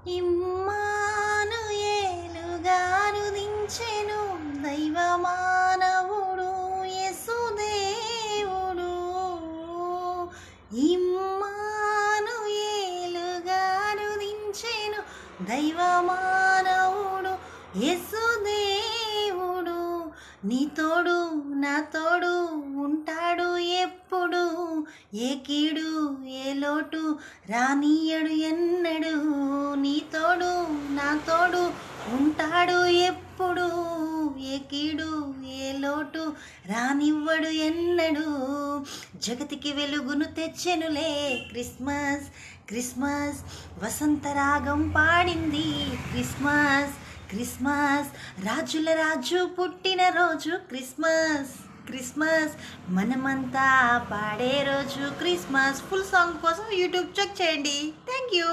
ఇమ్మానుయేలుగాను దించెను దైవమానవుడు యేసుదేవుడు. ఇమ్మానుయేలుగాను దించెను దైవమానవుడు యేసుదేవుడు. నీ తోడు నా తోడు ఉంటాడు ఎప్పుడు, ఏ కీడు ఏ లోటు రానీయడు ఎన్నడు. నీ తోడు నా తోడు ఉంటాడు ఎప్పుడు, ఏ కీడు ఏ లోటు రానివ్వడు ఎన్నడు. జగతికి వెలుగును తెచ్చెనులే క్రిస్మస్ క్రిస్మస్, వసంత రాగం పాడింది క్రిస్మస్ క్రిస్మస్. రాజుల రాజు పుట్టిన రోజు క్రిస్మస్ క్రిస్మస్, మనమంతా పాడే రోజు క్రిస్మస్. ఫుల్ సాంగ్ కోసం యూట్యూబ్ చెక్ చేయండి. Thank you.